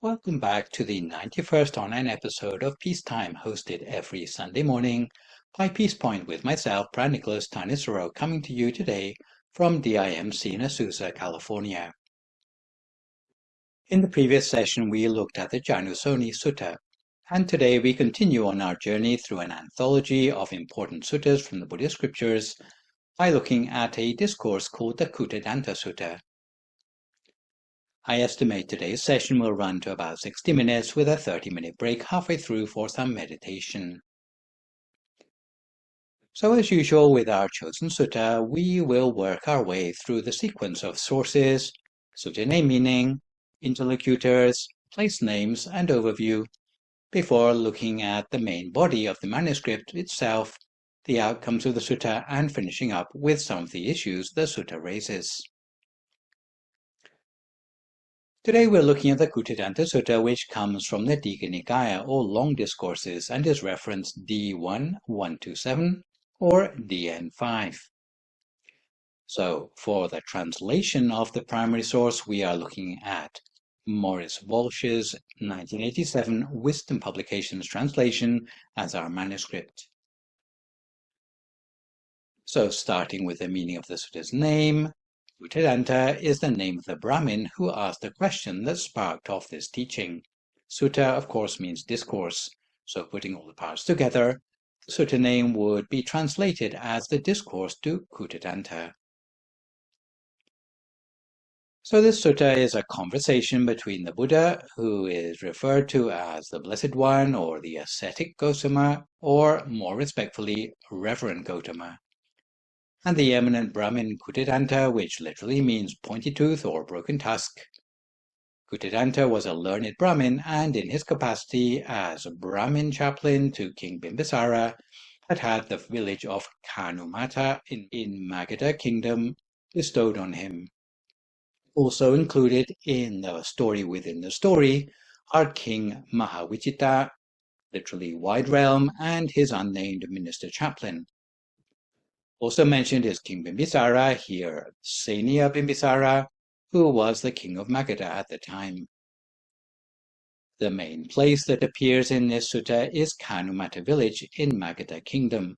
Welcome back to the 91st online episode of Peacetime, hosted every Sunday morning by Peace Point with myself, Phra Nicholas Thanissaro, coming to you today from DIMC in Azusa, California. In the previous session, we looked at the Janusoni Sutta, and today we continue on our journey through an anthology of important suttas from the Buddhist scriptures by looking at a discourse called the Kūṭadanta Sutta. I estimate today's session will run to about 60 minutes with a 30-minute break halfway through for some meditation. So as usual with our chosen sutta, we will work our way through the sequence of sources, sutta name meaning, interlocutors, place names, and overview, before looking at the main body of the manuscript itself, the outcomes of the sutta, and finishing up with some of the issues the sutta raises. Today we're looking at the Kūṭadanta Sutta, which comes from the Digha Nikaya, or Long Discourses, and is referenced D1127 or DN5. So, for the translation of the primary source, we are looking at Maurice Walsh's 1987 Wisdom Publications translation as our manuscript. So, starting with the meaning of the sutta's name, Kūṭadanta is the name of the Brahmin who asked the question that sparked off this teaching. Sutta, of course, means discourse, so putting all the parts together, the sutta name would be translated as the discourse to Kūṭadanta. So this sutta is a conversation between the Buddha, who is referred to as the Blessed One or the ascetic Gotama, or more respectfully, Reverend Gotama, and the eminent Brahmin Kūṭadanta, which literally means pointy tooth or broken tusk. Kūṭadanta was a learned Brahmin, and in his capacity as Brahmin chaplain to King Bimbisara, had the village of Kanumata in Magadha kingdom bestowed on him. Also included in the story within the story are King Mahavichita, literally wide realm, and his unnamed minister chaplain. Also mentioned is King Bimbisara, here Senior Bimbisara, who was the king of Magadha at the time. The main place that appears in this sutta is Kanumata village in Magadha kingdom.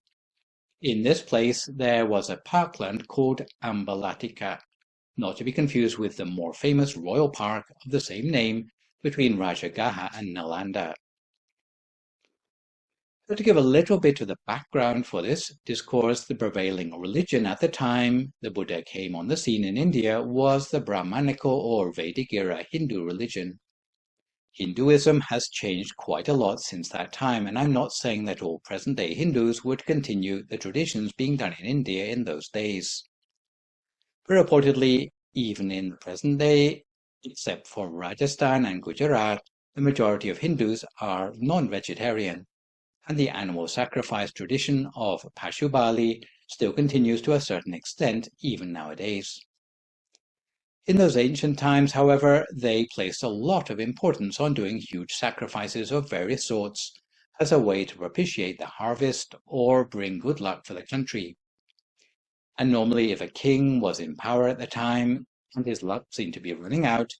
In this place there was a parkland called Ambalatika, not to be confused with the more famous royal park of the same name between Rajagaha and Nalanda. So to give a little bit of the background for this discourse, the prevailing religion at the time the Buddha came on the scene in India was the Brahmanical or Vedic era Hindu religion. Hinduism has changed quite a lot since that time, and I'm not saying that all present-day Hindus would continue the traditions being done in India in those days. But reportedly, even in the present day, except for Rajasthan and Gujarat, the majority of Hindus are non-vegetarian, and the animal sacrifice tradition of Pashubali still continues to a certain extent even nowadays. In those ancient times, however, they placed a lot of importance on doing huge sacrifices of various sorts as a way to propitiate the harvest or bring good luck for the country. And normally if a king was in power at the time and his luck seemed to be running out,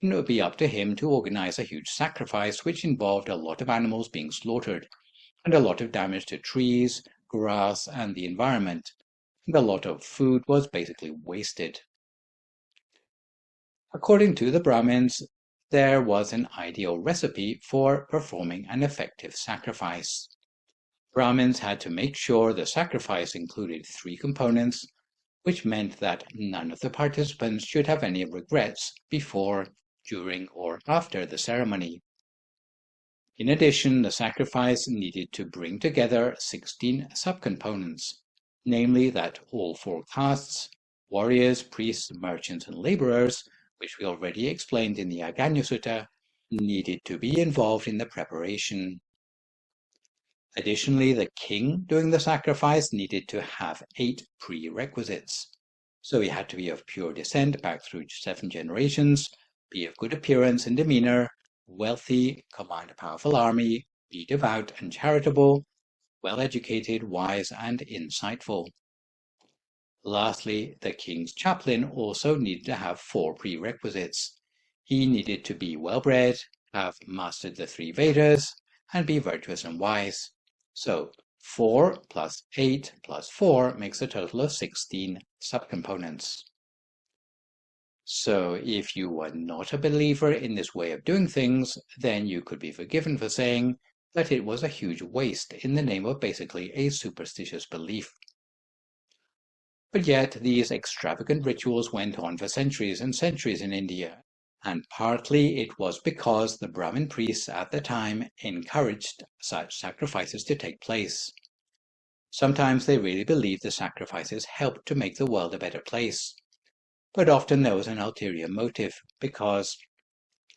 it would be up to him to organize a huge sacrifice which involved a lot of animals being slaughtered, and a lot of damage to trees, grass, and the environment, and a lot of food was basically wasted. According to the Brahmins, there was an ideal recipe for performing an effective sacrifice. Brahmins had to make sure the sacrifice included 3 components, which meant that none of the participants should have any regrets before, during, or after the ceremony. In addition, the sacrifice needed to bring together 16 subcomponents, namely that all 4 castes, warriors, priests, merchants, and laborers, which we already explained in the Aganya Sutta, needed to be involved in the preparation. Additionally, the king doing the sacrifice needed to have 8 prerequisites. So he had to be of pure descent back through 7 generations, be of good appearance and demeanor, wealthy, command a powerful army, be devout and charitable, well-educated, wise, and insightful. Lastly, the king's chaplain also needed to have 4 prerequisites. He needed to be well-bred, have mastered the 3 Vedas, and be virtuous and wise. So 4 plus 8 plus 4 makes a total of 16 subcomponents. So if you were not a believer in this way of doing things, then you could be forgiven for saying that it was a huge waste in the name of basically a superstitious belief. But yet these extravagant rituals went on for centuries and centuries in India, and partly it was because the Brahmin priests at the time encouraged such sacrifices to take place. Sometimes they really believed the sacrifices helped to make the world a better place. But often there was an ulterior motive, because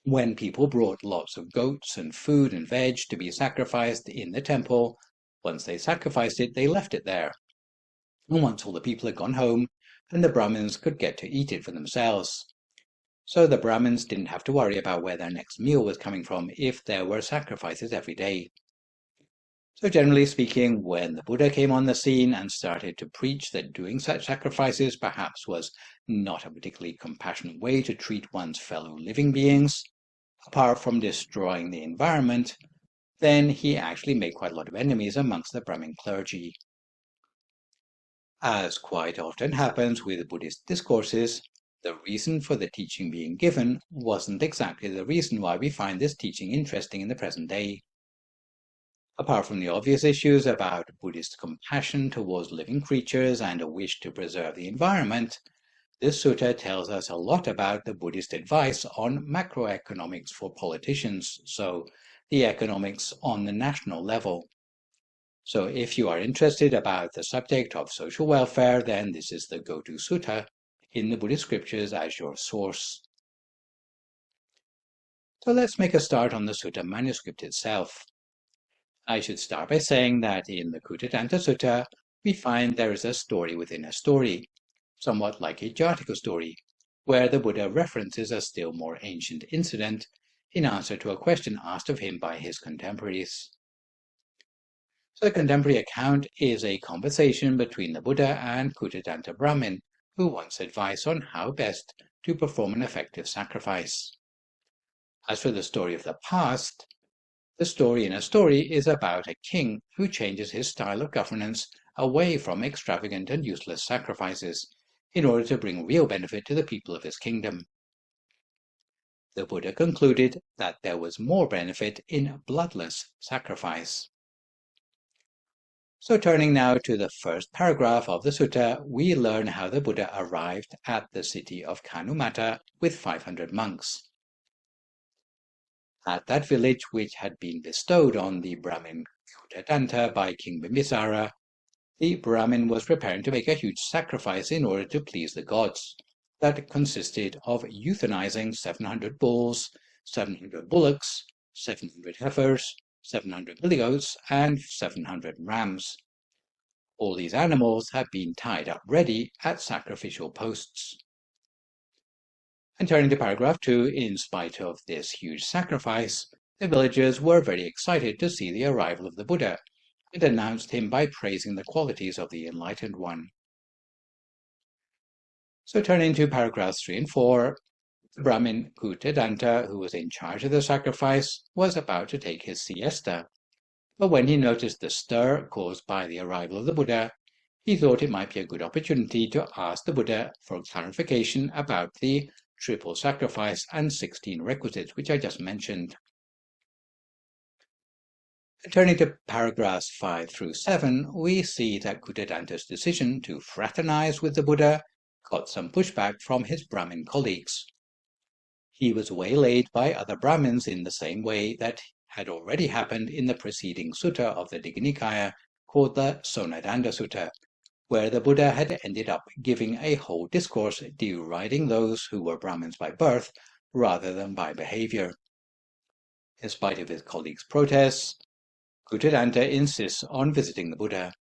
when people brought lots of goats and food and veg to be sacrificed in the temple, once they sacrificed it, they left it there. And once all the people had gone home, then the Brahmins could get to eat it for themselves. So the Brahmins didn't have to worry about where their next meal was coming from if there were sacrifices every day. So generally speaking, when the Buddha came on the scene and started to preach that doing such sacrifices perhaps was not a particularly compassionate way to treat one's fellow living beings, apart from destroying the environment, then he actually made quite a lot of enemies amongst the Brahmin clergy. As quite often happens with Buddhist discourses, the reason for the teaching being given wasn't exactly the reason why we find this teaching interesting in the present day. Apart from the obvious issues about Buddhist compassion towards living creatures and a wish to preserve the environment, this sutta tells us a lot about the Buddhist advice on macroeconomics for politicians, so the economics on the national level. So if you are interested about the subject of social welfare, then this is the go-to sutta in the Buddhist scriptures as your source. So let's make a start on the sutta manuscript itself. I should start by saying that in the Kūṭadanta Sutta, we find there is a story within a story, somewhat like a Jataka story, where the Buddha references a still more ancient incident in answer to a question asked of him by his contemporaries. So the contemporary account is a conversation between the Buddha and Kūṭadanta Brahmin, who wants advice on how best to perform an effective sacrifice. As for the story of the past, the story in a story is about a king who changes his style of governance away from extravagant and useless sacrifices in order to bring real benefit to the people of his kingdom. The Buddha concluded that there was more benefit in bloodless sacrifice. So turning now to the first paragraph of the sutta, we learn how the Buddha arrived at the city of Kanumata with 500 monks. At that village, which had been bestowed on the Brahmin Kūṭadanta by King Bimbisara, the Brahmin was preparing to make a huge sacrifice in order to please the gods. That consisted of euthanizing 700 bulls, 700 bullocks, 700 heifers, 700 billy goats, and 700 rams. All these animals had been tied up ready at sacrificial posts. And turning to paragraph 2, in spite of this huge sacrifice, the villagers were very excited to see the arrival of the Buddha, and announced him by praising the qualities of the Enlightened One. So turning to paragraphs 3 and 4, the Brahmin Kūṭadanta, who was in charge of the sacrifice, was about to take his siesta. But when he noticed the stir caused by the arrival of the Buddha, he thought it might be a good opportunity to ask the Buddha for clarification about the triple sacrifice and 16 requisites, which I just mentioned. Turning to paragraphs 5 through 7, we see that Kūṭadanta's decision to fraternize with the Buddha got some pushback from his Brahmin colleagues. He was waylaid by other Brahmins in the same way that had already happened in the preceding sutta of the Digha Nikaya, called the Sonadanda Sutta, where the Buddha had ended up giving a whole discourse deriding those who were Brahmins by birth rather than by behavior. In spite of his colleagues' protests, Kūṭadanta insists on visiting the Buddha.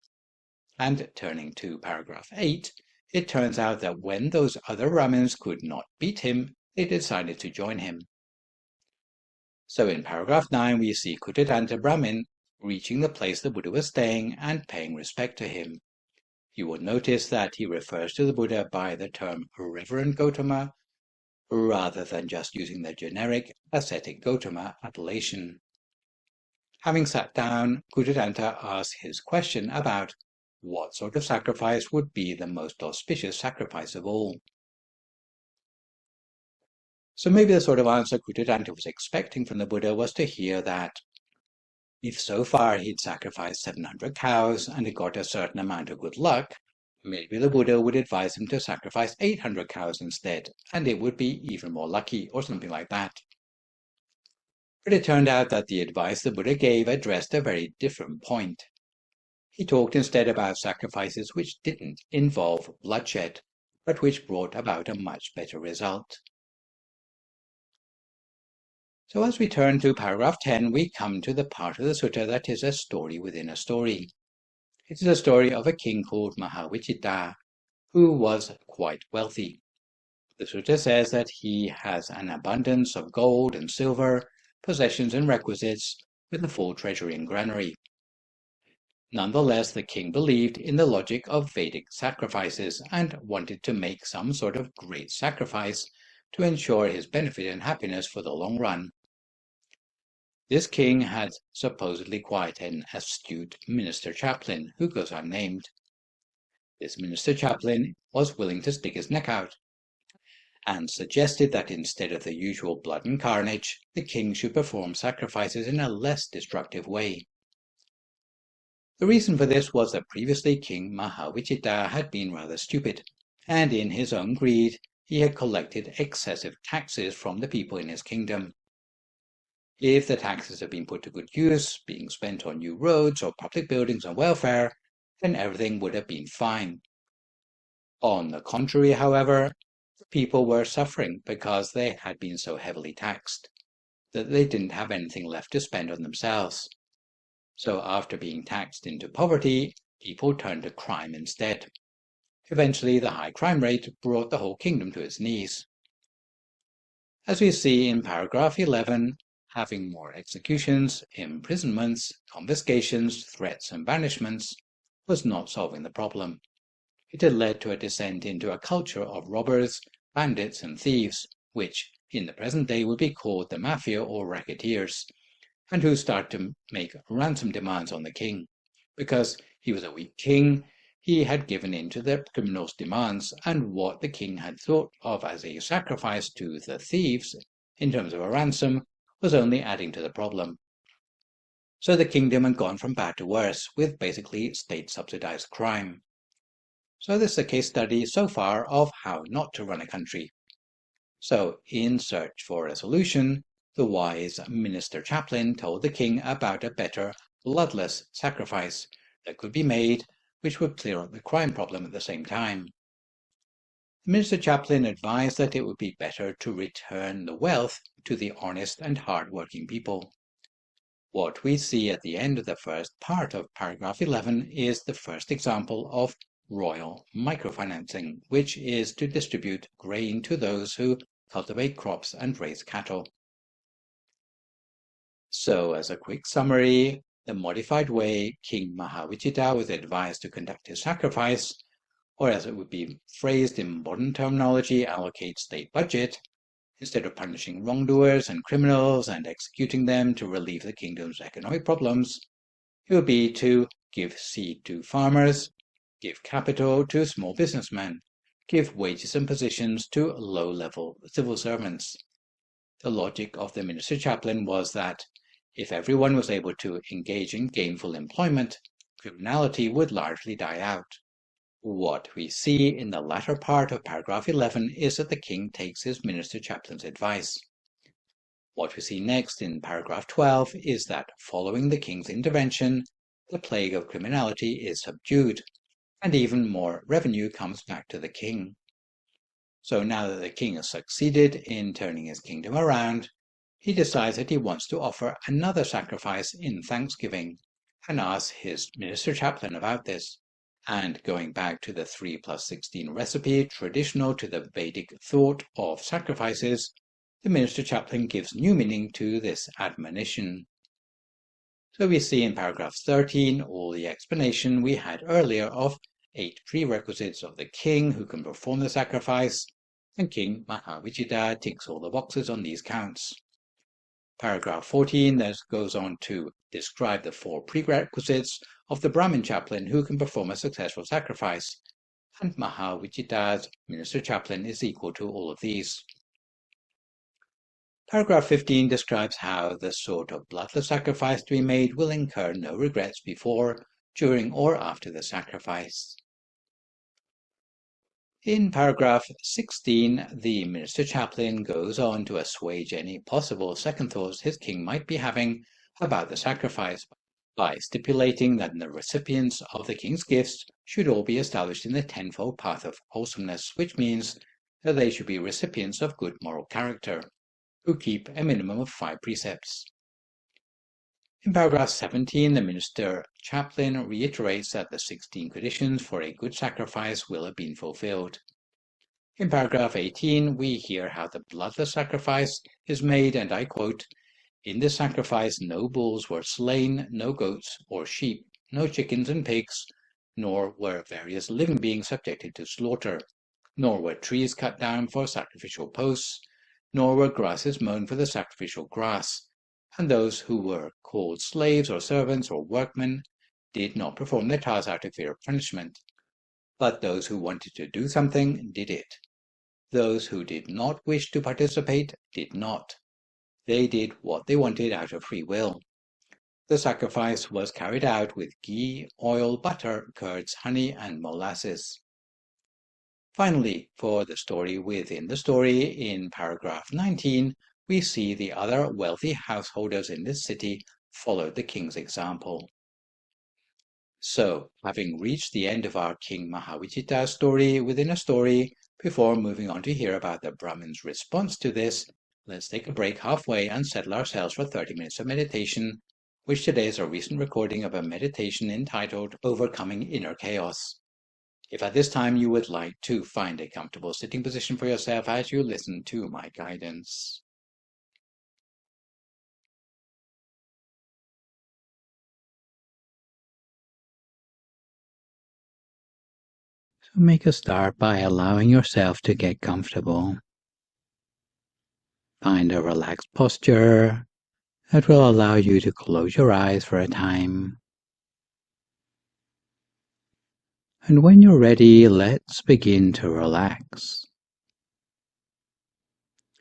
And turning to paragraph 8, it turns out that when those other Brahmins could not beat him, they decided to join him. So in paragraph 9, we see Kūṭadanta Brahmin reaching the place the Buddha was staying and paying respect to him. You will notice that he refers to the Buddha by the term Reverend Gautama, rather than just using the generic ascetic Gautama appellation. Having sat down, Kūṭadanta asked his question about what sort of sacrifice would be the most auspicious sacrifice of all. So maybe the sort of answer Kūṭadanta was expecting from the Buddha was to hear that if so far he'd sacrificed 700 cows and had got a certain amount of good luck, maybe the Buddha would advise him to sacrifice 800 cows instead, and it would be even more lucky, or something like that. But it turned out that the advice the Buddha gave addressed a very different point. He talked instead about sacrifices which didn't involve bloodshed, but which brought about a much better result. So as we turn to paragraph 10, we come to the part of the sutta that is a story within a story. It is a story of a king called Mahavichita, who was quite wealthy. The sutta says that he has an abundance of gold and silver, possessions and requisites, with a full treasury and granary. Nonetheless, the king believed in the logic of Vedic sacrifices and wanted to make some sort of great sacrifice to ensure his benefit and happiness for the long run. This king had supposedly quite an astute minister chaplain who goes unnamed. This minister chaplain was willing to stick his neck out and suggested that instead of the usual blood and carnage, the king should perform sacrifices in a less destructive way. The reason for this was that previously King Mahavichita had been rather stupid, and in his own greed he had collected excessive taxes from the people in his kingdom. If the taxes had been put to good use, being spent on new roads or public buildings and welfare, then everything would have been fine. On the contrary, however, the people were suffering because they had been so heavily taxed that they didn't have anything left to spend on themselves. So after being taxed into poverty, people turned to crime instead. Eventually, the high crime rate brought the whole kingdom to its knees. As we see in paragraph 11, having more executions, imprisonments, confiscations, threats and banishments was not solving the problem. It had led to a descent into a culture of robbers, bandits and thieves, which in the present day would be called the mafia or racketeers, and who start to make ransom demands on the king. Because he was a weak king, he had given in to the criminals' demands, and what the king had thought of as a sacrifice to the thieves in terms of a ransom was only adding to the problem. So the kingdom had gone from bad to worse, with basically state-subsidized crime. So this is a case study so far of how not to run a country. So in search for a solution, the wise minister chaplain told the king about a better, bloodless sacrifice that could be made, which would clear up the crime problem at the same time. The minister chaplain advised that it would be better to return the wealth to the honest and hard-working people. What we see at the end of the first part of paragraph 11 is the first example of royal microfinancing, which is to distribute grain to those who cultivate crops and raise cattle. So, as a quick summary, the modified way King Mahavichita was advised to conduct his sacrifice, or as it would be phrased in modern terminology, allocate state budget, instead of punishing wrongdoers and criminals and executing them to relieve the kingdom's economic problems, it would be to give seed to farmers, give capital to small businessmen, give wages and positions to low-level civil servants. The logic of the minister chaplain was that if everyone was able to engage in gainful employment, criminality would largely die out. What we see in the latter part of paragraph 11 is that the king takes his minister chaplain's advice. What we see next in paragraph 12 is that following the king's intervention, the plague of criminality is subdued, and even more revenue comes back to the king. So now that the king has succeeded in turning his kingdom around, he decides that he wants to offer another sacrifice in thanksgiving, and asks his minister chaplain about this. And going back to the 3+16 recipe traditional to the Vedic thought of sacrifices, the minister chaplain gives new meaning to this admonition. So we see in paragraph 13 all the explanation we had earlier of 8 prerequisites of the king who can perform the sacrifice, and King Mahavijita ticks all the boxes on these counts. Paragraph 14 then goes on to describe the 4 prerequisites of the Brahmin chaplain who can perform a successful sacrifice, and Mahavijita's minister chaplain is equal to all of these. Paragraph 15 describes how the sort of bloodless sacrifice to be made will incur no regrets before, during, or after the sacrifice. In paragraph 16, the minister chaplain goes on to assuage any possible second thoughts his king might be having about the sacrifice by stipulating that the recipients of the king's gifts should all be established in the tenfold path of wholesomeness, which means that they should be recipients of good moral character, who keep a minimum of 5 precepts. In paragraph 17, the minister chaplain reiterates that the 16 conditions for a good sacrifice will have been fulfilled. In paragraph 18, we hear how the bloodless sacrifice is made, and I quote, "In this sacrifice no bulls were slain, no goats or sheep, no chickens and pigs, nor were various living beings subjected to slaughter, nor were trees cut down for sacrificial posts, nor were grasses mown for the sacrificial grass, and those who were called slaves or servants or workmen did not perform their tasks out of fear of punishment. But those who wanted to do something did it. Those who did not wish to participate did not. They did what they wanted out of free will. The sacrifice was carried out with ghee, oil, butter, curds, honey, and molasses." Finally, for the story within the story, in paragraph 19, we see the other wealthy householders in this city followed the king's example. So, having reached the end of our King Mahavijita story within a story, before moving on to hear about the Brahmin's response to this, let's take a break halfway and settle ourselves for 30 minutes of meditation, which today is a recent recording of a meditation entitled Overcoming Inner Chaos. If at this time you would like to find a comfortable sitting position for yourself as you listen to my guidance. So make a start by allowing yourself to get comfortable. Find a relaxed posture that will allow you to close your eyes for a time. And when you're ready, let's begin to relax.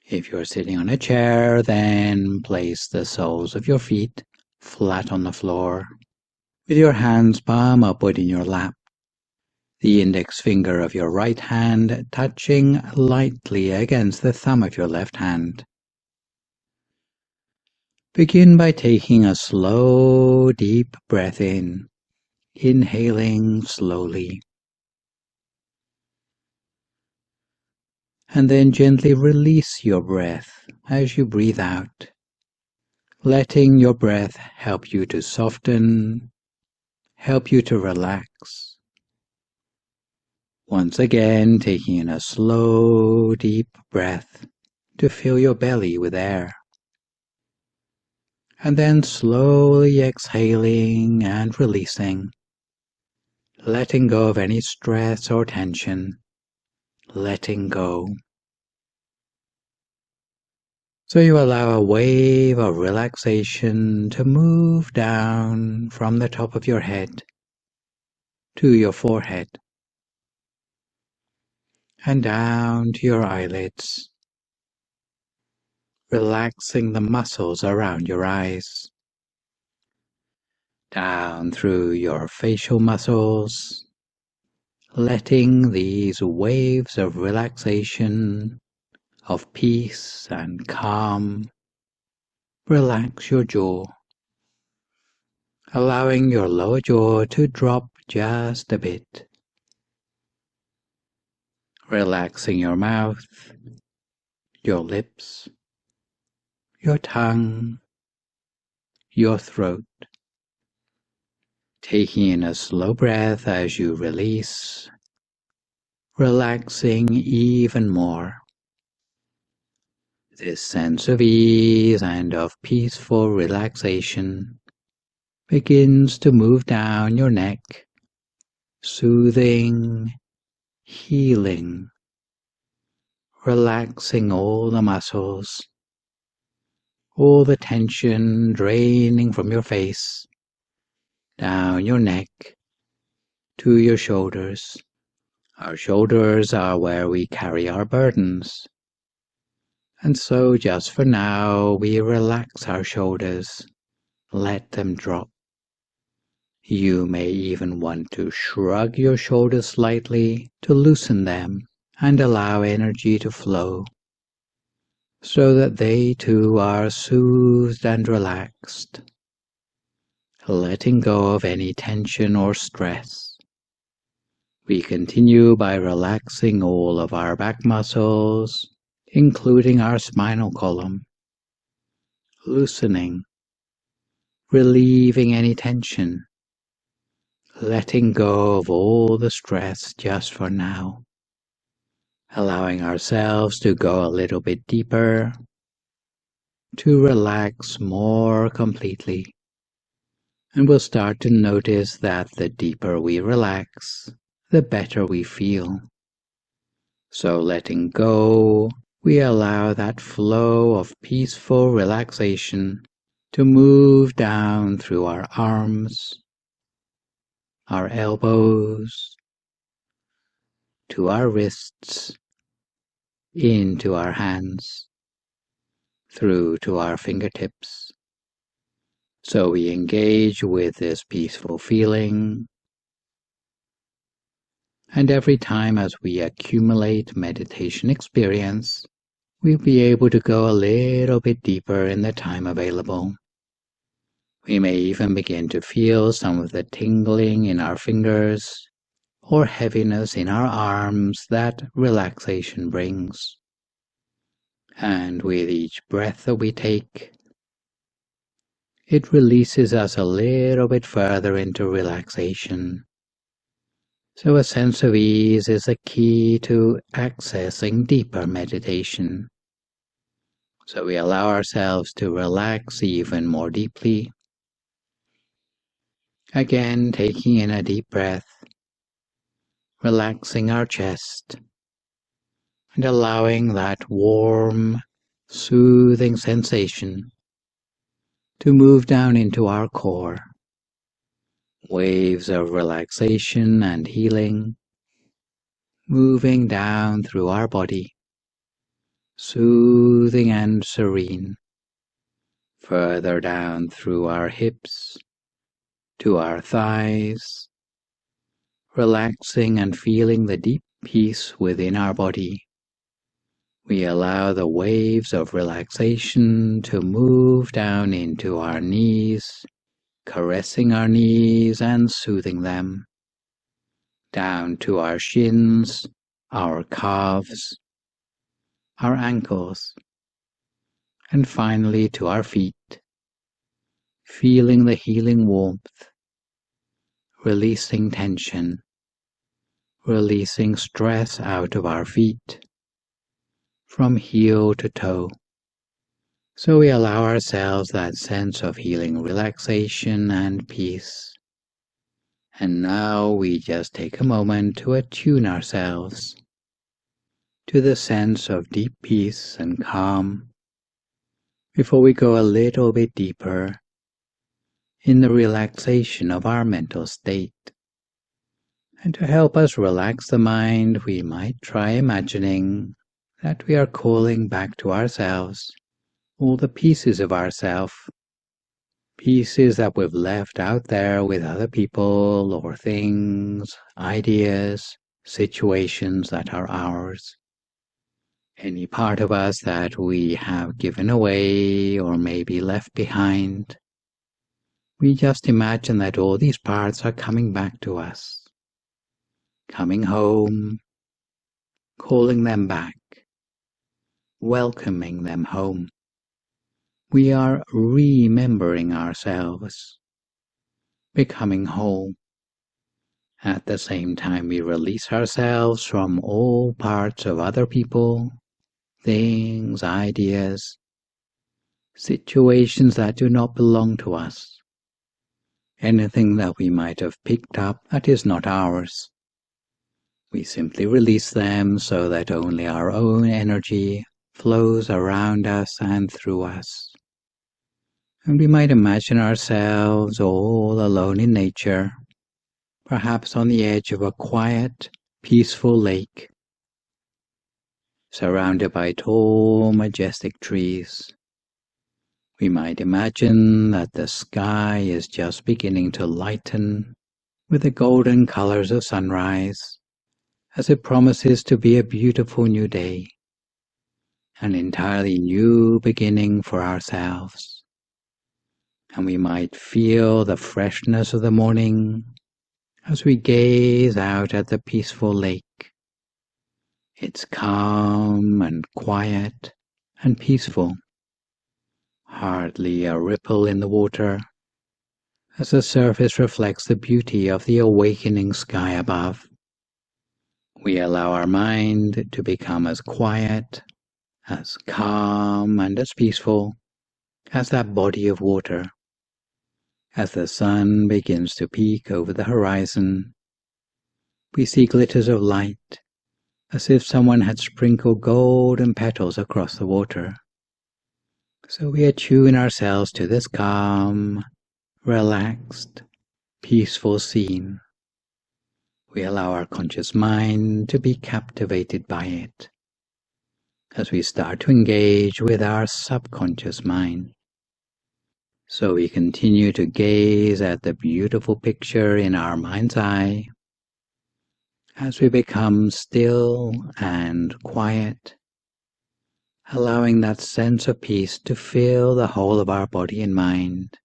If you're sitting on a chair, then place the soles of your feet flat on the floor, with your hands palm upward in your lap. The index finger of your right hand touching lightly against the thumb of your left hand. Begin by taking a slow, deep breath in, inhaling slowly. And then gently release your breath as you breathe out, letting your breath help you to soften, help you to relax. Once again, taking in a slow, deep breath to fill your belly with air. And then slowly exhaling and releasing, letting go of any stress or tension, letting go. So you allow a wave of relaxation to move down from the top of your head to your forehead, and down to your eyelids, relaxing the muscles around your eyes, down through your facial muscles, letting these waves of relaxation, of peace and calm, relax your jaw, allowing your lower jaw to drop just a bit, relaxing your mouth, your lips, your tongue, your throat. Taking in a slow breath as you release, relaxing even more. This sense of ease and of peaceful relaxation begins to move down your neck, soothing, healing, relaxing all the muscles, all the tension draining from your face, down your neck, to your shoulders. Our shoulders are where we carry our burdens. And so just for now, we relax our shoulders, let them drop. You may even want to shrug your shoulders slightly to loosen them and allow energy to flow, so that they too are soothed and relaxed, letting go of any tension or stress. We continue by relaxing all of our back muscles, including our spinal column, loosening, relieving any tension, letting go of all the stress just for now, allowing ourselves to go a little bit deeper, to relax more completely. And we'll start to notice that the deeper we relax, the better we feel. So letting go, we allow that flow of peaceful relaxation to move down through our arms, our elbows, to our wrists, into our hands, through to our fingertips. So we engage with this peaceful feeling, and every time as we accumulate meditation experience, we'll be able to go a little bit deeper in the time available. We may even begin to feel some of the tingling in our fingers or heaviness in our arms that relaxation brings. And with each breath that we take, it releases us a little bit further into relaxation. So a sense of ease is a key to accessing deeper meditation. So we allow ourselves to relax even more deeply. Again, taking in a deep breath, relaxing our chest, and allowing that warm, soothing sensation to move down into our core. Waves of relaxation and healing, moving down through our body, soothing and serene, further down through our hips, to our thighs, relaxing and feeling the deep peace within our body. We allow the waves of relaxation to move down into our knees, caressing our knees and soothing them, down to our shins, our calves, our ankles, and finally to our feet, feeling the healing warmth, releasing tension, releasing stress out of our feet, from heel to toe. So we allow ourselves that sense of healing relaxation and peace. And now we just take a moment to attune ourselves to the sense of deep peace and calm before we go a little bit deeper in the relaxation of our mental state. And to help us relax the mind, we might try imagining that we are calling back to ourselves all the pieces of ourself, pieces that we've left out there with other people or things, ideas, situations that are ours. Any part of us that we have given away or maybe left behind. We just imagine that all these parts are coming back to us, coming home, calling them back, welcoming them home. We are remembering ourselves, becoming whole. At the same time, we release ourselves from all parts of other people, things, ideas, situations that do not belong to us, anything that we might have picked up that is not ours. We simply release them so that only our own energy flows around us and through us. And we might imagine ourselves all alone in nature, perhaps on the edge of a quiet, peaceful lake, surrounded by tall, majestic trees. We might imagine that the sky is just beginning to lighten with the golden colors of sunrise, as it promises to be a beautiful new day, an entirely new beginning for ourselves. And we might feel the freshness of the morning as we gaze out at the peaceful lake. It's calm and quiet and peaceful, hardly a ripple in the water, as the surface reflects the beauty of the awakening sky above. We allow our mind to become as quiet, as calm and as peaceful as that body of water. As the sun begins to peak over the horizon, we see glitters of light, as if someone had sprinkled golden petals across the water. So we attune ourselves to this calm, relaxed, peaceful scene. We allow our conscious mind to be captivated by it, as we start to engage with our subconscious mind. So we continue to gaze at the beautiful picture in our mind's eye, as we become still and quiet, allowing that sense of peace to fill the whole of our body and mind,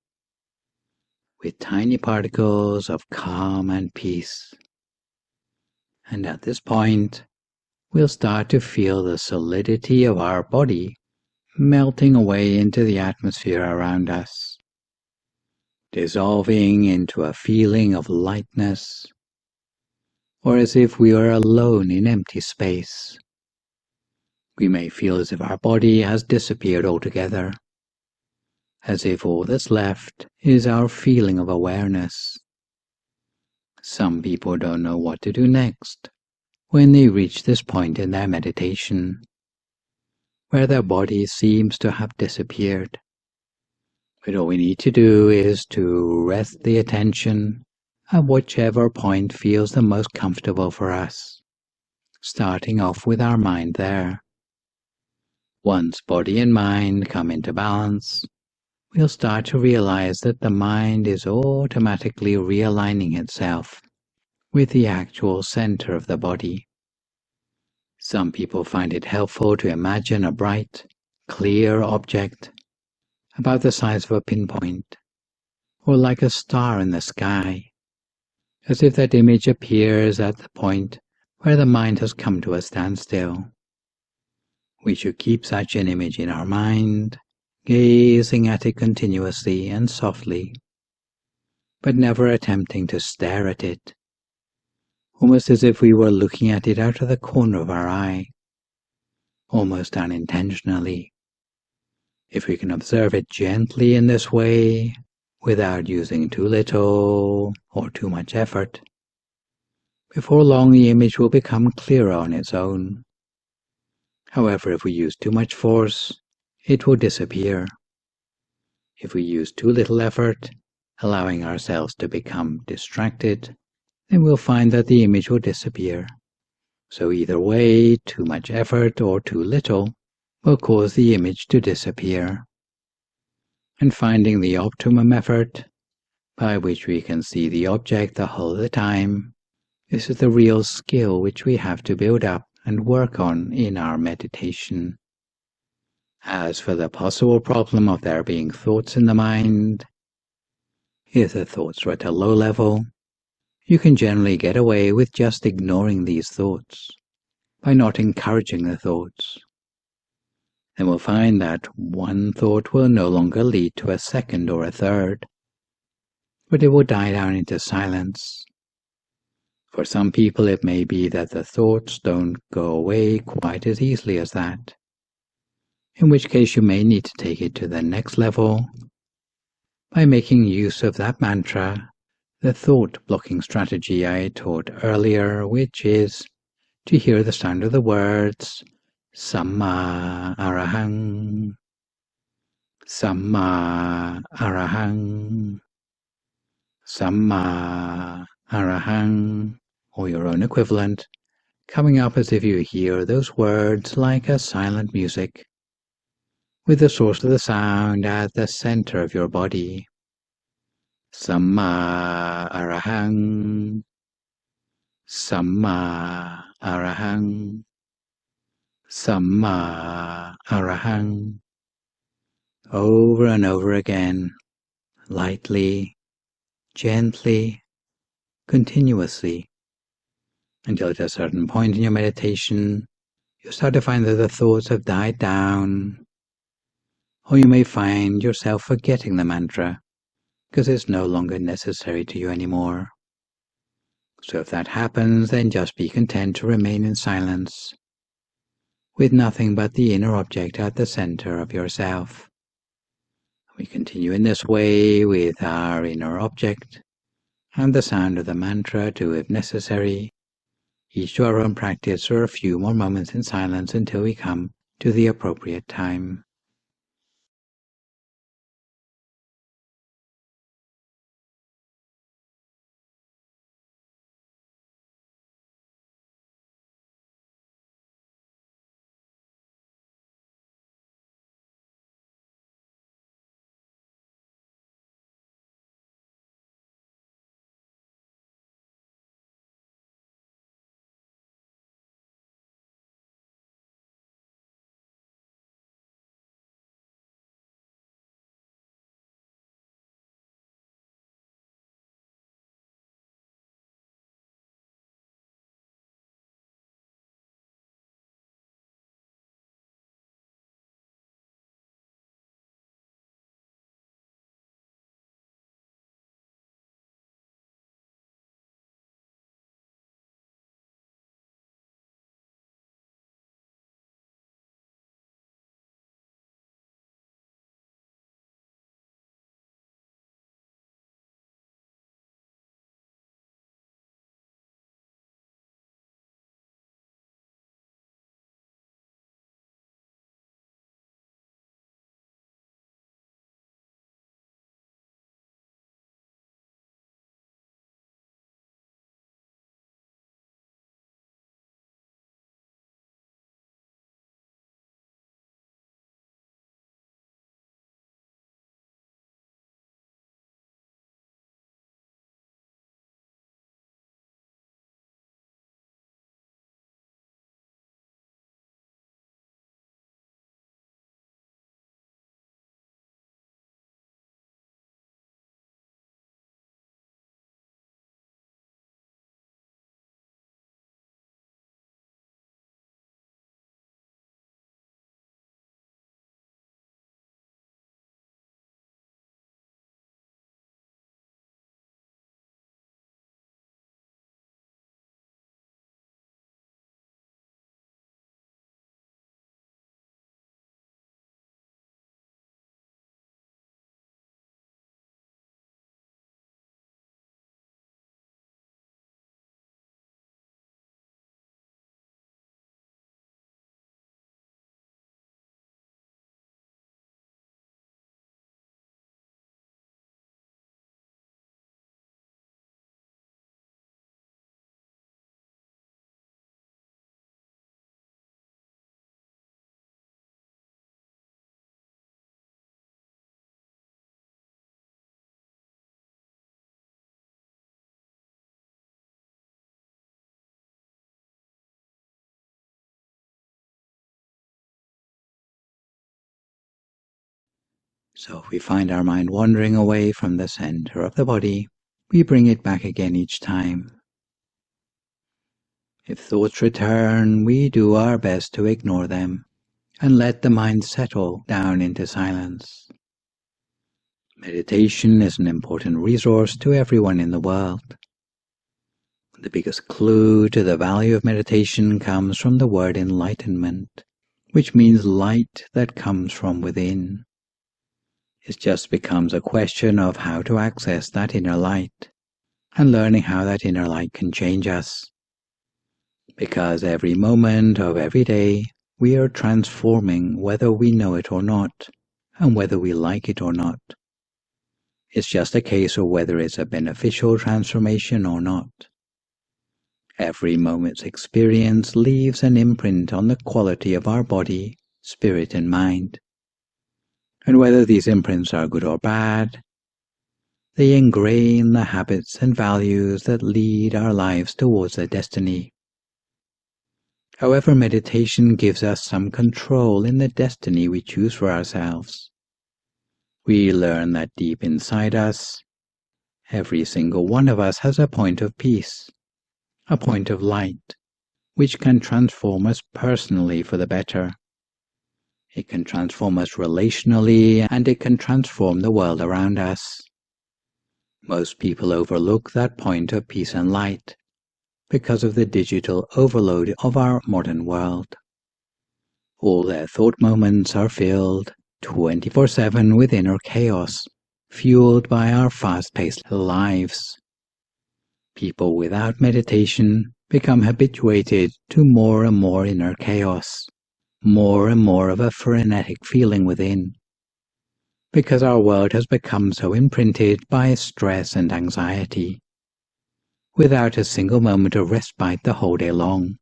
with tiny particles of calm and peace. And at this point, we'll start to feel the solidity of our body melting away into the atmosphere around us, dissolving into a feeling of lightness, or as if we were alone in empty space. We may feel as if our body has disappeared altogether, as if all that's left is our feeling of awareness. Some people don't know what to do next when they reach this point in their meditation, where their body seems to have disappeared. But all we need to do is to rest the attention at whichever point feels the most comfortable for us, starting off with our mind there. Once body and mind come into balance, we'll start to realize that the mind is automatically realigning itself with the actual center of the body. Some people find it helpful to imagine a bright, clear object about the size of a pinpoint, or like a star in the sky, as if that image appears at the point where the mind has come to a standstill. We should keep such an image in our mind, gazing at it continuously and softly, but never attempting to stare at it, almost as if we were looking at it out of the corner of our eye, almost unintentionally. If we can observe it gently in this way, without using too little or too much effort, before long the image will become clearer on its own. However, if we use too much force, it will disappear. If we use too little effort, allowing ourselves to become distracted, then we'll find that the image will disappear. So either way, too much effort or too little will cause the image to disappear. And finding the optimum effort, by which we can see the object the whole of the time, this is the real skill which we have to build up and work on in our meditation. As for the possible problem of there being thoughts in the mind, if the thoughts are at a low level, you can generally get away with just ignoring these thoughts, by not encouraging the thoughts. Then we'll find that one thought will no longer lead to a second or a third, but it will die down into silence. For some people it may be that the thoughts don't go away quite as easily as that, in which case you may need to take it to the next level by making use of that mantra, the thought blocking strategy I taught earlier, which is to hear the sound of the words Samma Arahang, Samma Arahang, Samma Arahang, or your own equivalent, coming up as if you hear those words like a silent music, with the source of the sound at the center of your body. Samma Arahang, Samma Arahang, Samma Arahang. Over and over again, lightly, gently, continuously, until at a certain point in your meditation, you start to find that the thoughts have died down, or you may find yourself forgetting the mantra because it's no longer necessary to you anymore. So if that happens, then just be content to remain in silence, with nothing but the inner object at the center of yourself. We continue in this way with our inner object and the sound of the mantra too if necessary, each to our own practice, for a few more moments in silence until we come to the appropriate time. So if we find our mind wandering away from the center of the body, we bring it back again each time. If thoughts return, we do our best to ignore them and let the mind settle down into silence. Meditation is an important resource to everyone in the world. The biggest clue to the value of meditation comes from the word enlightenment, which means light that comes from within. It just becomes a question of how to access that inner light and learning how that inner light can change us. Because every moment of every day we are transforming whether we know it or not, and whether we like it or not. It's just a case of whether it's a beneficial transformation or not. Every moment's experience leaves an imprint on the quality of our body, spirit and mind. And whether these imprints are good or bad, they ingrain the habits and values that lead our lives towards their destiny. However, meditation gives us some control in the destiny we choose for ourselves. We learn that deep inside us, every single one of us has a point of peace, a point of light, which can transform us personally for the better. It can transform us relationally, and it can transform the world around us. Most people overlook that point of peace and light because of the digital overload of our modern world. All their thought moments are filled 24/7 with inner chaos, fueled by our fast-paced lives. People without meditation become habituated to more and more inner chaos, more and more of a frenetic feeling within, because our world has become so imprinted by stress and anxiety, without a single moment of respite the whole day long.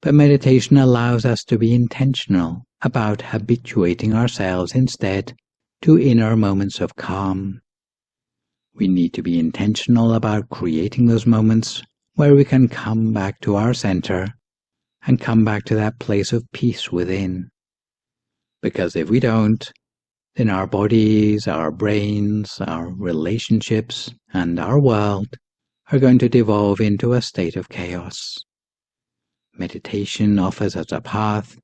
But meditation allows us to be intentional about habituating ourselves instead to inner moments of calm. We need to be intentional about creating those moments where we can come back to our center and come back to that place of peace within. Because if we don't, then our bodies, our brains, our relationships, and our world are going to devolve into a state of chaos. Meditation offers us a path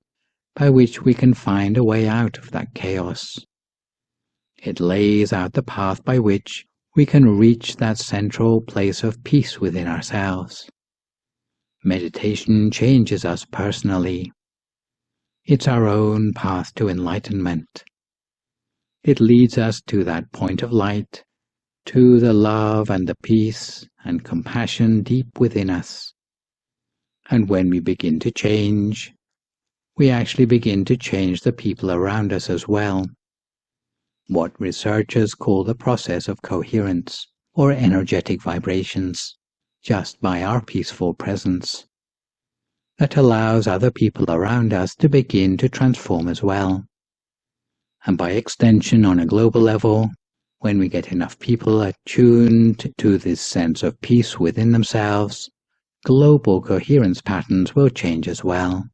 by which we can find a way out of that chaos. It lays out the path by which we can reach that central place of peace within ourselves. Meditation changes us personally. It's our own path to enlightenment. It leads us to that point of light, to the love and the peace and compassion deep within us. And when we begin to change, we actually begin to change the people around us as well. What researchers call the process of coherence, or energetic vibrations, just by our peaceful presence, that allows other people around us to begin to transform as well. And by extension, on a global level, when we get enough people attuned to this sense of peace within themselves, global coherence patterns will change as well.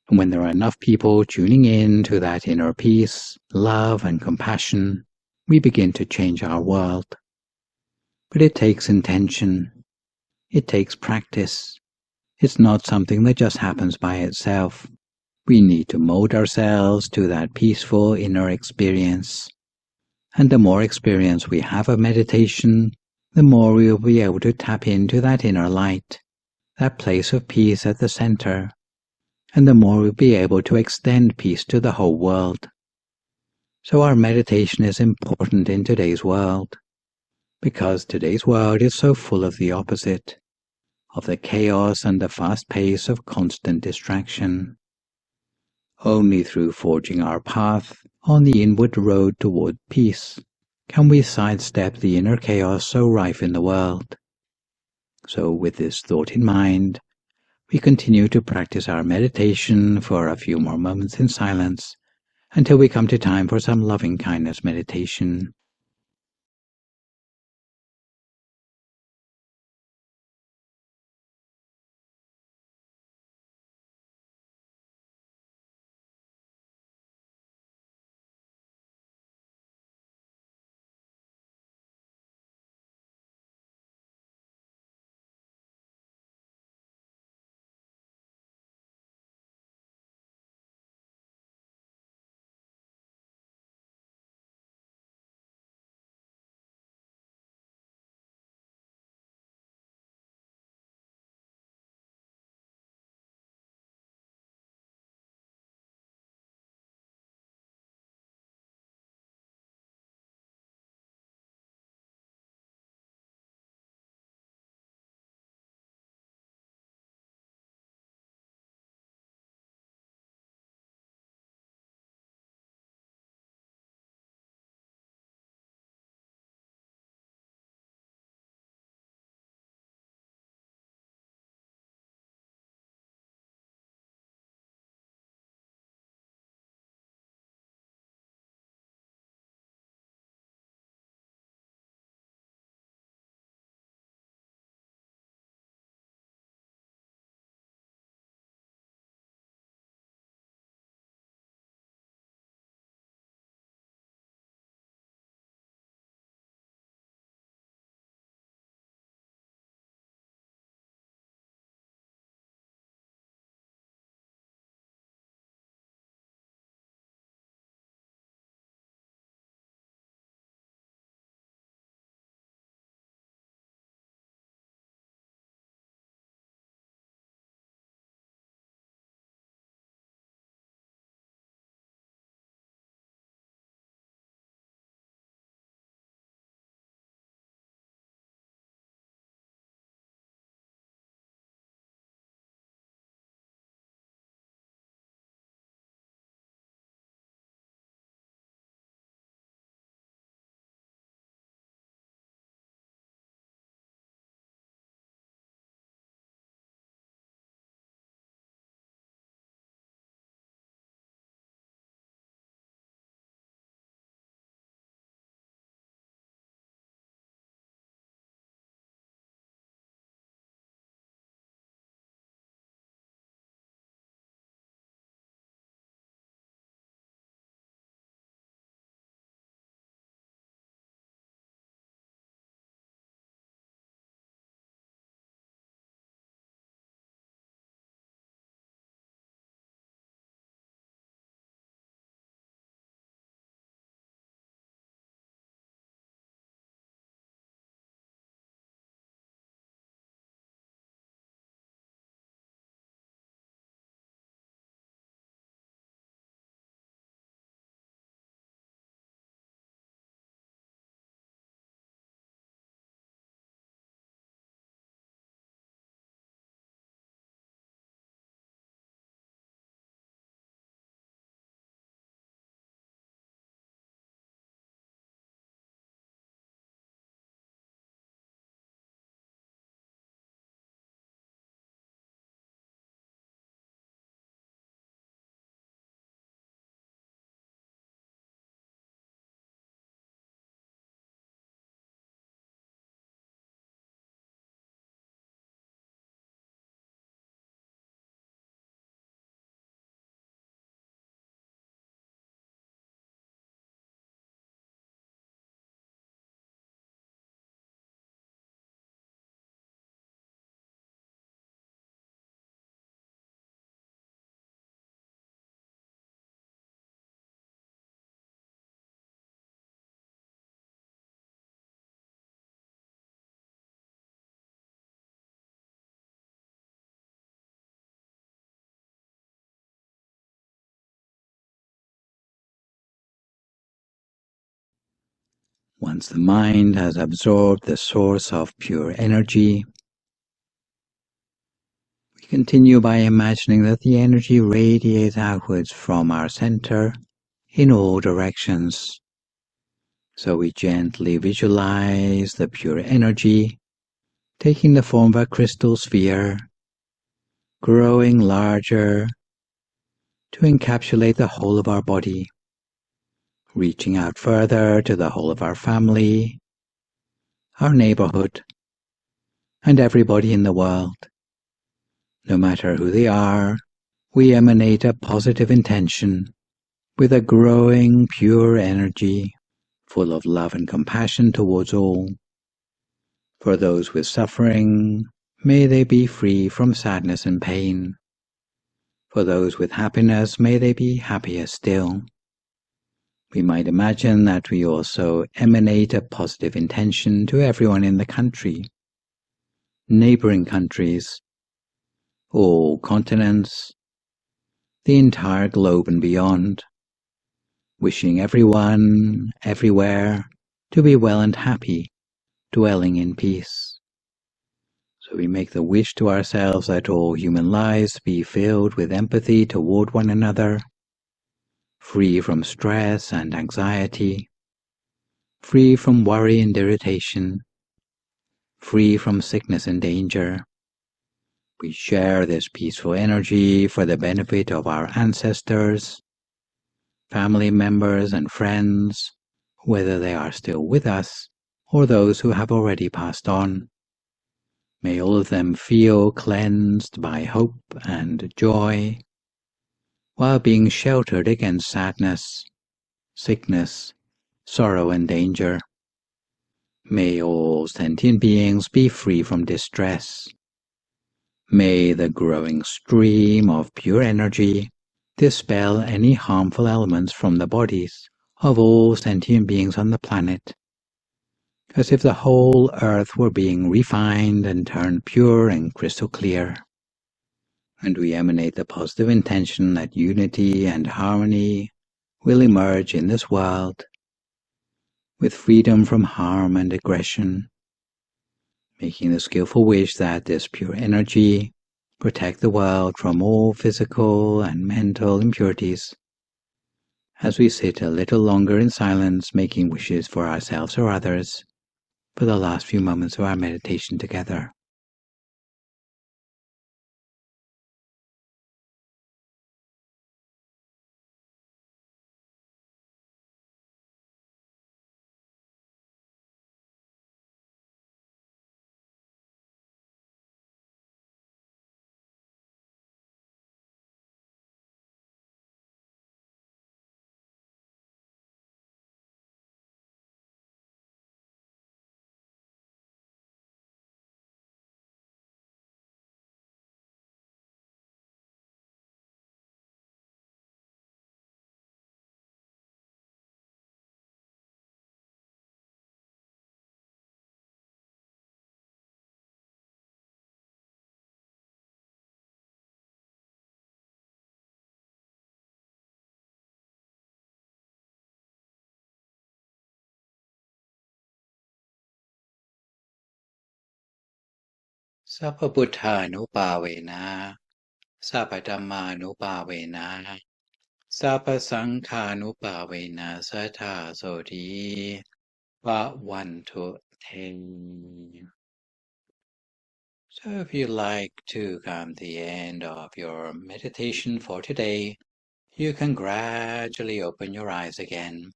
And when there are enough people tuning in to that inner peace, love, and compassion, we begin to change our world. But it takes intention. It takes practice. It's not something that just happens by itself. We need to mold ourselves to that peaceful inner experience. And the more experience we have of meditation, the more we will be able to tap into that inner light, that place of peace at the center, and the more we'll be able to extend peace to the whole world. So our meditation is important in today's world, because today's world is so full of the opposite, of the chaos and the fast pace of constant distraction. Only through forging our path on the inward road toward peace can we sidestep the inner chaos so rife in the world. So with this thought in mind, we continue to practice our meditation for a few more moments in silence until we come to time for some loving kindness meditation. Once the mind has absorbed the source of pure energy, we continue by imagining that the energy radiates outwards from our center in all directions. So we gently visualize the pure energy taking the form of a crystal sphere, growing larger to encapsulate the whole of our body, reaching out further to the whole of our family, our neighborhood, and everybody in the world. No matter who they are, we emanate a positive intention with a growing pure energy, full of love and compassion towards all. For those with suffering, may they be free from sadness and pain. For those with happiness, may they be happier still. We might imagine that we also emanate a positive intention to everyone in the country, neighboring countries, all continents, the entire globe and beyond, wishing everyone, everywhere, to be well and happy, dwelling in peace. So we make the wish to ourselves that all human lives be filled with empathy toward one another, free from stress and anxiety, free from worry and irritation, free from sickness and danger. We share this peaceful energy for the benefit of our ancestors, family members and friends, whether they are still with us or those who have already passed on. May all of them feel cleansed by hope and joy, while being sheltered against sadness, sickness, sorrow and danger. May all sentient beings be free from distress. May the growing stream of pure energy dispel any harmful elements from the bodies of all sentient beings on the planet, as if the whole earth were being refined and turned pure and crystal clear. And we emanate the positive intention that unity and harmony will emerge in this world, with freedom from harm and aggression, making the skillful wish that this pure energy protect the world from all physical and mental impurities. As we sit a little longer in silence, making wishes for ourselves or others, for the last few moments of our meditation together. Sappa Buddhanupavena, Sappa Dhammanupavena, Sappa Sankhanupavena Sattha Soti Bhavantu Te. So if you like to come to the end of your meditation for today, you can gradually open your eyes again.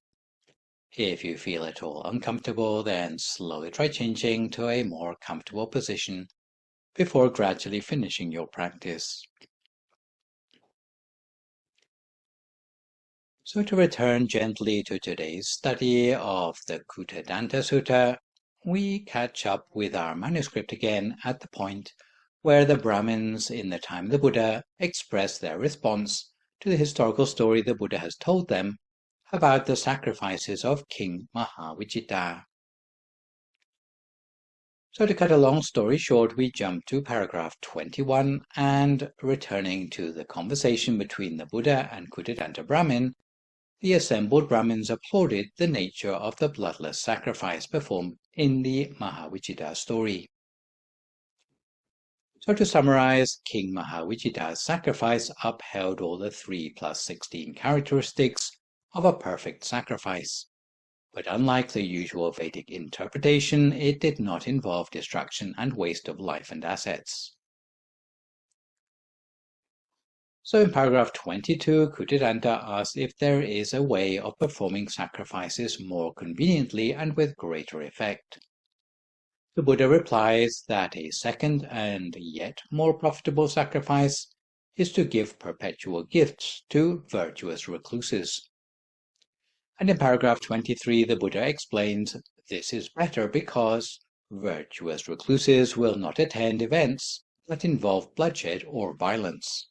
If you feel at all uncomfortable, then slowly try changing to a more comfortable position before gradually finishing your practice. So to return gently to today's study of the Kūṭadanta Sutta, we catch up with our manuscript again at the point where the Brahmins in the time of the Buddha express their response to the historical story the Buddha has told them about the sacrifices of King Mahavijita. So to cut a long story short, we jump to paragraph 21 and returning to the conversation between the Buddha and Kūṭadanta Brahmin, The assembled Brahmins applauded the nature of the bloodless sacrifice performed in the Mahavichita story. So to summarize, King Mahavichita's sacrifice upheld all the 3 + 16 characteristics of a perfect sacrifice. But unlike the usual Vedic interpretation, it did not involve destruction and waste of life and assets. So in paragraph 22, Kūṭadanta asks if there is a way of performing sacrifices more conveniently and with greater effect. The Buddha replies that a second and yet more profitable sacrifice is to give perpetual gifts to virtuous recluses. And in paragraph 23, the Buddha explains this is better because virtuous recluses will not attend events that involve bloodshed or violence.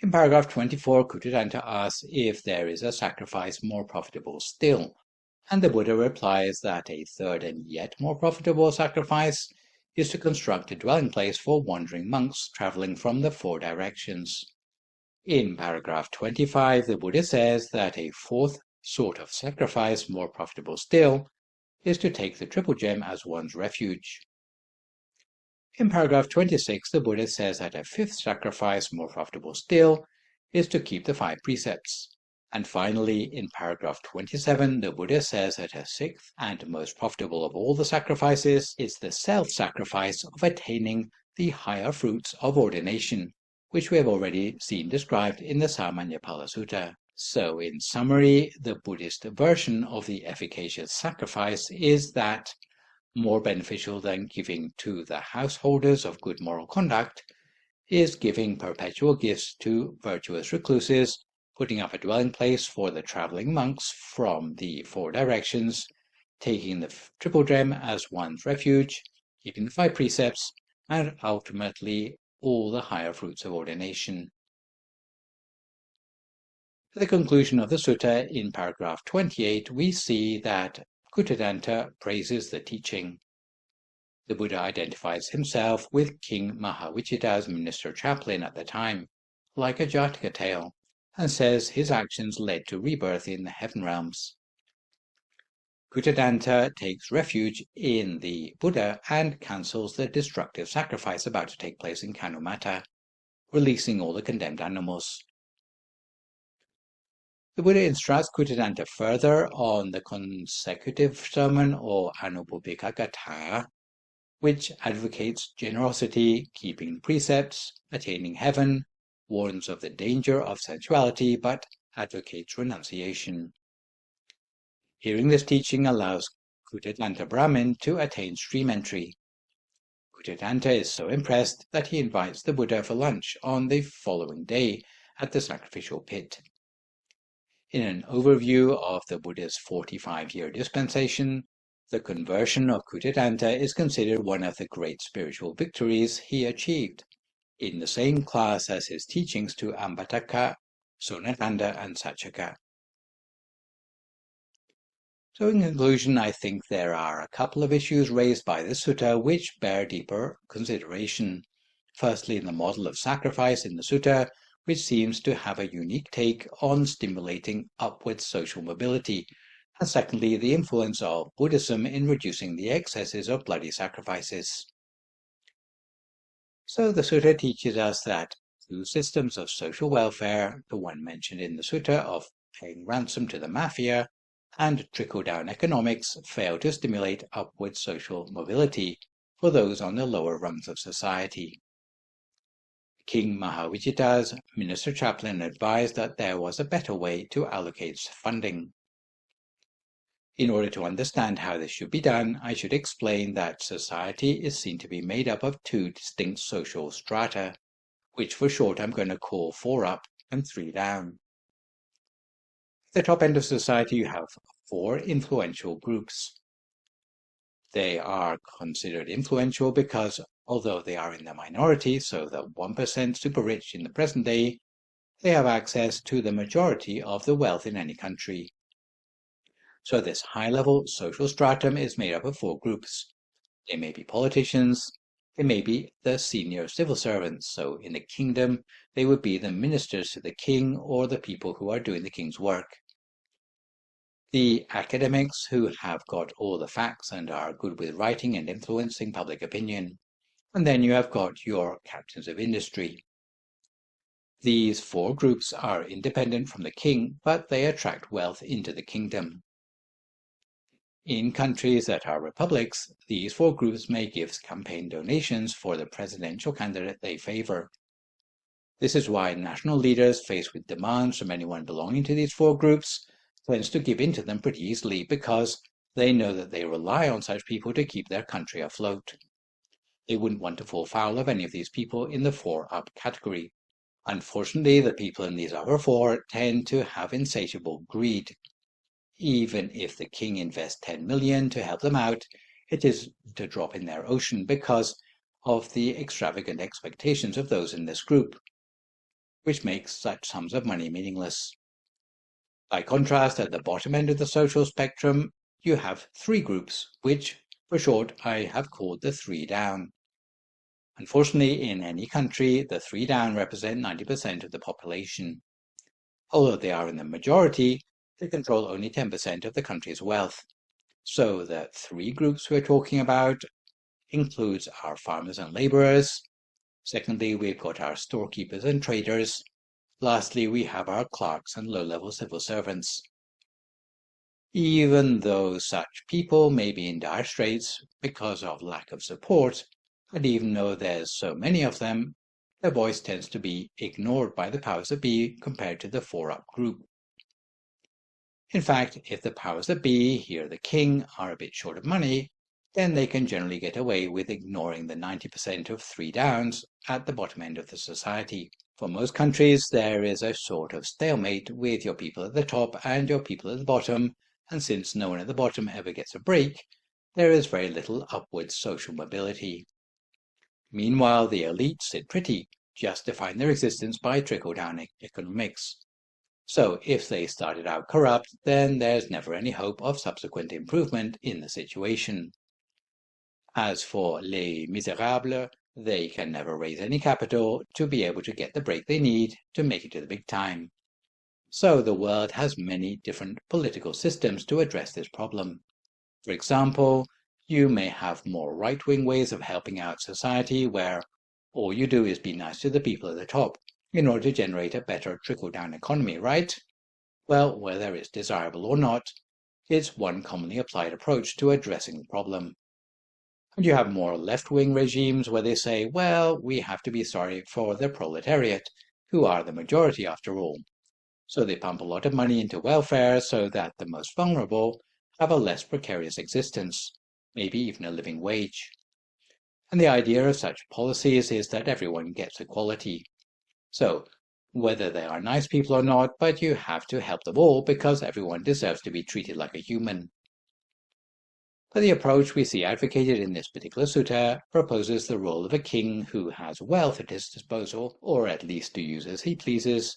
In paragraph 24, Kūṭadanta asks if there is a sacrifice more profitable still, and the Buddha replies that a third and yet more profitable sacrifice is to construct a dwelling place for wandering monks traveling from the 4 directions. In paragraph 25, the Buddha says that a fourth sort of sacrifice, more profitable still, is to take the triple gem as one's refuge. In paragraph 26, the Buddha says that a fifth sacrifice, more profitable still, is to keep the 5 precepts. And finally, in paragraph 27, the Buddha says that a sixth and most profitable of all the sacrifices is the self-sacrifice of attaining the higher fruits of ordination, which we have already seen described in the Samanyapala Sutta. So, in summary, the Buddhist version of the efficacious sacrifice is that more beneficial than giving to the householders of good moral conduct is giving perpetual gifts to virtuous recluses, putting up a dwelling place for the traveling monks from the 4 directions, taking the triple gem as one's refuge, keeping the 5 precepts, and ultimately all the higher fruits of ordination. At the conclusion of the sutta, in paragraph 28, we see that Kūṭadanta praises the teaching. The Buddha identifies himself with King Mahavichita's minister chaplain at the time, like a Jataka tale, and says his actions led to rebirth in the heaven realms. Kūṭadanta takes refuge in the Buddha and cancels the destructive sacrifice about to take place in Kanumata, releasing all the condemned animals. The Buddha instructs Kūṭadanta further on the consecutive sermon or Anupubbika, which advocates generosity, keeping precepts, attaining heaven, warns of the danger of sensuality, but advocates renunciation. Hearing this teaching allows Kūṭadanta Brahmin to attain stream entry. Kūṭadanta is so impressed that he invites the Buddha for lunch on the following day at the sacrificial pit. In an overview of the Buddha's 45-year dispensation, the conversion of Kūṭadanta is considered one of the great spiritual victories he achieved, in the same class as his teachings to Ambataka, Sonatanda, and Sachaka. So in conclusion, I think there are a couple of issues raised by the sutta which bear deeper consideration. Firstly, in the model of sacrifice in the sutta, which seems to have a unique take on stimulating upward social mobility, and secondly, the influence of Buddhism in reducing the excesses of bloody sacrifices. So the sutta teaches us that through systems of social welfare, the one mentioned in the sutta of paying ransom to the mafia, and trickle-down economics fail to stimulate upward social mobility for those on the lower rungs of society. King Mahavichita's minister chaplain advised that there was a better way to allocate funding. In order to understand how this should be done, I should explain that society is seen to be made up of 2 distinct social strata, which for short I'm going to call 4 up and 3 down. At the top end of society you have 4 influential groups. They are considered influential because, although they are in the minority, so the 1% super rich in the present day, they have access to the majority of the wealth in any country. So this high-level social stratum is made up of 4 groups. They may be politicians, They may be the senior civil servants, so in the kingdom they would be the ministers to the king or the people who are doing the king's work. The academics who have got all the facts and are good with writing and influencing public opinion. And then you have got your captains of industry. These four groups are independent from the king, but they attract wealth into the kingdom. In countries that are republics, these four groups may give campaign donations for the presidential candidate they favor. This is why national leaders faced with demands from anyone belonging to these four groups tends to give in to them pretty easily because they know that they rely on such people to keep their country afloat. They wouldn't want to fall foul of any of these people in the 4-up category. Unfortunately, the people in these other four tend to have insatiable greed. Even if the king invests 10 million to help them out, it is a drop in their ocean because of the extravagant expectations of those in this group, which makes such sums of money meaningless. By contrast, at the bottom end of the social spectrum, you have three groups, which, for short, I have called the 3 down. Unfortunately, in any country, the 3 down represent 90% of the population. Although they are in the majority, they control only 10% of the country's wealth. So the 3 groups we're talking about includes our farmers and laborers. Secondly, we've got our storekeepers and traders. Lastly, we have our clerks and low-level civil servants. Even though such people may be in dire straits because of lack of support, and even though there's so many of them, their voice tends to be ignored by the powers that be compared to the 4-up group. In fact, if the powers that be, here the king, are a bit short of money, then they can generally get away with ignoring the 90% of 3 downs at the bottom end of the society. For most countries, there is a sort of stalemate with your people at the top and your people at the bottom, and since no one at the bottom ever gets a break, there is very little upward social mobility. Meanwhile, the elite sit pretty, justifying their existence by trickle-down economics. So if they started out corrupt, then there's never any hope of subsequent improvement in the situation. As for les misérables, they can never raise any capital to be able to get the break they need to make it to the big time. So the world has many different political systems to address this problem. For example, you may have more right-wing ways of helping out society where all you do is be nice to the people at the top in order to generate a better trickle-down economy, right? Well, whether it's desirable or not, it's one commonly applied approach to addressing the problem. And you have more left-wing regimes where they say, well, we have to be sorry for the proletariat, who are the majority after all. So they pump a lot of money into welfare so that the most vulnerable have a less precarious existence, maybe even a living wage. And the idea of such policies is that everyone gets equality. So, whether they are nice people or not, but you have to help them all because everyone deserves to be treated like a human. But the approach we see advocated in this particular sutta proposes the role of a king who has wealth at his disposal, or at least to use as he pleases,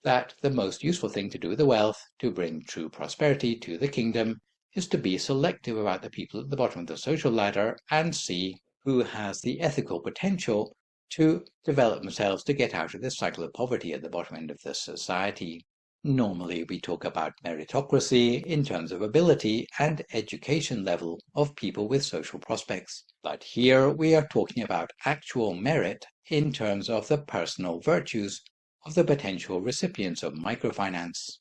that the most useful thing to do with the wealth to bring true prosperity to the kingdom is to be selective about the people at the bottom of the social ladder and see who has the ethical potential to develop themselves to get out of this cycle of poverty at the bottom end of the society. Normally we talk about meritocracy in terms of ability and education level of people with social prospects. But here we are talking about actual merit in terms of the personal virtues of the potential recipients of microfinance.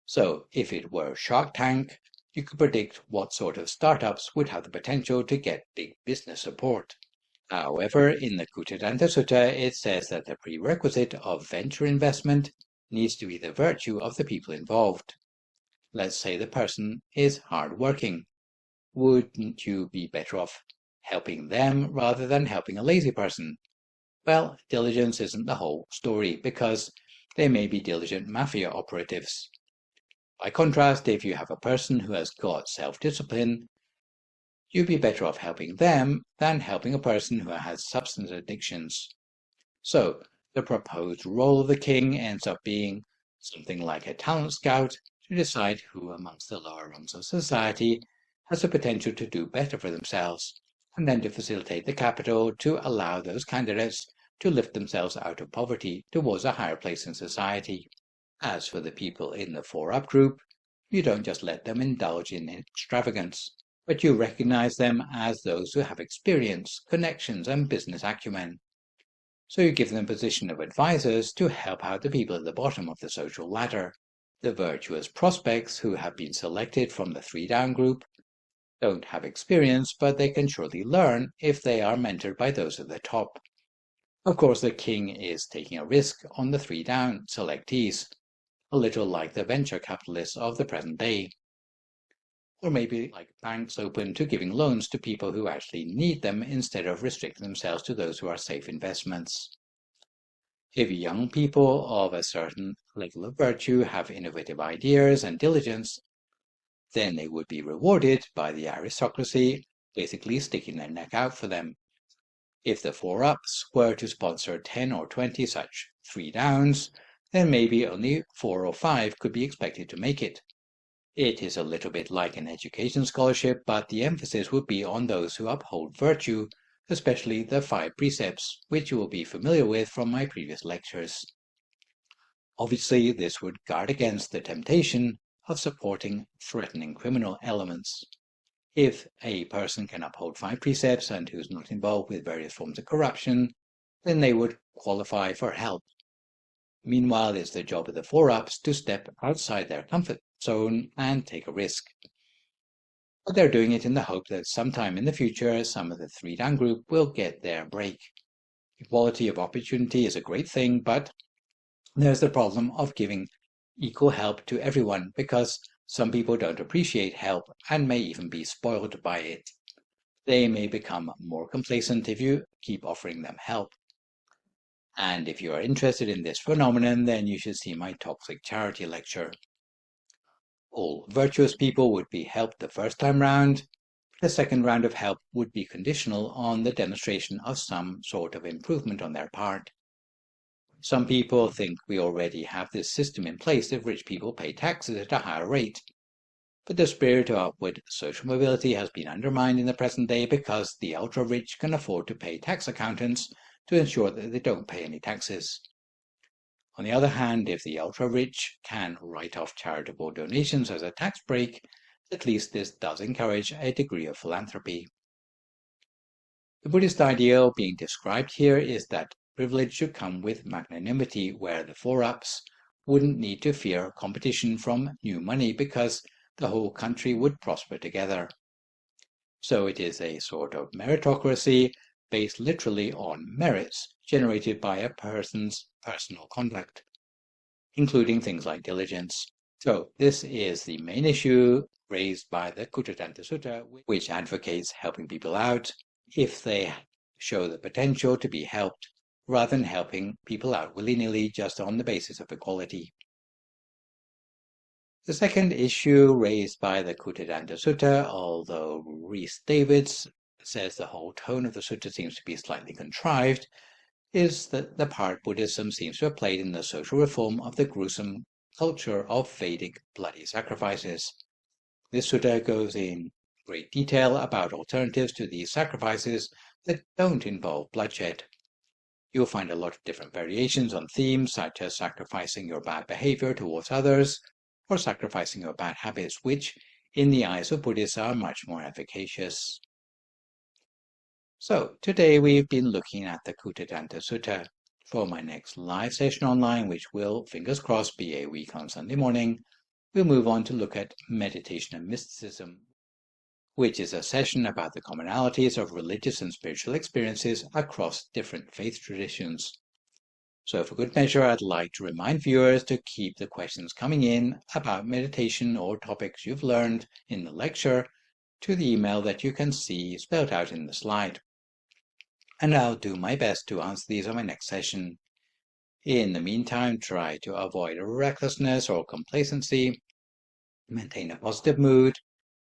So if it were Shark Tank, you could predict what sort of startups would have the potential to get big business support. However, in the Kūṭadanta Sutta, it says that the prerequisite of venture investment needs to be the virtue of the people involved. Let's say the person is hard-working. Wouldn't you be better off helping them rather than helping a lazy person? Well, diligence isn't the whole story because they may be diligent mafia operatives. By contrast, if you have a person who has got self-discipline, you'd be better off helping them than helping a person who has substance addictions. So, the proposed role of the king ends up being something like a talent scout to decide who amongst the lower rungs of society has the potential to do better for themselves, and then to facilitate the capital to allow those candidates to lift themselves out of poverty towards a higher place in society. As for the people in the 4-up group, you don't just let them indulge in extravagance, but you recognize them as those who have experience, connections, and business acumen. So you give them a position of advisors to help out the people at the bottom of the social ladder. The virtuous prospects who have been selected from the 3-down group don't have experience, but they can surely learn if they are mentored by those at the top. Of course, the king is taking a risk on the 3-down selectees, a little like the venture capitalists of the present day. Or maybe like banks open to giving loans to people who actually need them instead of restricting themselves to those who are safe investments. If young people of a certain level of virtue have innovative ideas and diligence, then they would be rewarded by the aristocracy, basically sticking their neck out for them. If the 4-ups were to sponsor 10 or 20 such 3-downs, then maybe only 4 or 5 could be expected to make it. It is a little bit like an education scholarship, but the emphasis would be on those who uphold virtue, especially the 5 precepts, which you will be familiar with from my previous lectures. Obviously, this would guard against the temptation of supporting threatening criminal elements. If a person can uphold 5 precepts and who's not involved with various forms of corruption, then they would qualify for help. Meanwhile, it's the job of the 4-ups to step outside their comfort zone and take a risk. But they're doing it in the hope that sometime in the future, some of the 3-down group will get their break. Equality of opportunity is a great thing, but there's the problem of giving equal help to everyone, because some people don't appreciate help and may even be spoiled by it. They may become more complacent if you keep offering them help. And if you are interested in this phenomenon, then you should see my toxic charity lecture. All virtuous people would be helped the first time round. The second round of help would be conditional on the demonstration of some sort of improvement on their part. Some people think we already have this system in place if rich people pay taxes at a higher rate. But the spirit of upward social mobility has been undermined in the present day because the ultra-rich can afford to pay tax accountants to ensure that they don't pay any taxes. On the other hand, if the ultra-rich can write off charitable donations as a tax break, at least this does encourage a degree of philanthropy. The Buddhist ideal being described here is that privilege should come with magnanimity, where the 4-ups wouldn't need to fear competition from new money because the whole country would prosper together. So it is a sort of meritocracy based literally on merits generated by a person's personal conduct, including things like diligence. So this is the main issue raised by the Kūṭadanta Sutta, which advocates helping people out if they show the potential to be helped, rather than helping people out willy-nilly just on the basis of equality. The second issue raised by the Kūṭadanta Sutta, although Rhys Davids says the whole tone of the sutta seems to be slightly contrived, is that the part Buddhism seems to have played in the social reform of the gruesome culture of Vedic bloody sacrifices. This sutta goes in great detail about alternatives to these sacrifices that don't involve bloodshed. You'll find a lot of different variations on themes such as sacrificing your bad behavior towards others, or sacrificing your bad habits, which, in the eyes of Buddhists, are much more efficacious. So, today we've been looking at the Kūṭadanta Sutta. For my next live session online, which will, fingers crossed, be a week on Sunday morning, we'll move on to look at meditation and mysticism, which is a session about the commonalities of religious and spiritual experiences across different faith traditions. So for good measure, I'd like to remind viewers to keep the questions coming in about meditation or topics you've learned in the lecture to the email that you can see spelled out in the slide. And I'll do my best to answer these on my next session. In the meantime, try to avoid recklessness or complacency, maintain a positive mood,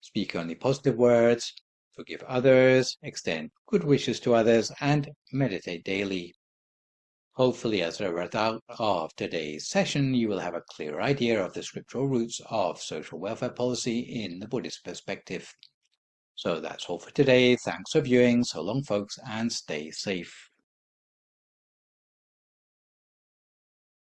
speak only positive words, forgive others, extend good wishes to others, and meditate daily. Hopefully, as a result of today's session, you will have a clear idea of the scriptural roots of social welfare policy in the Buddhist perspective. So that's all for today. Thanks for viewing. So long, folks, and stay safe.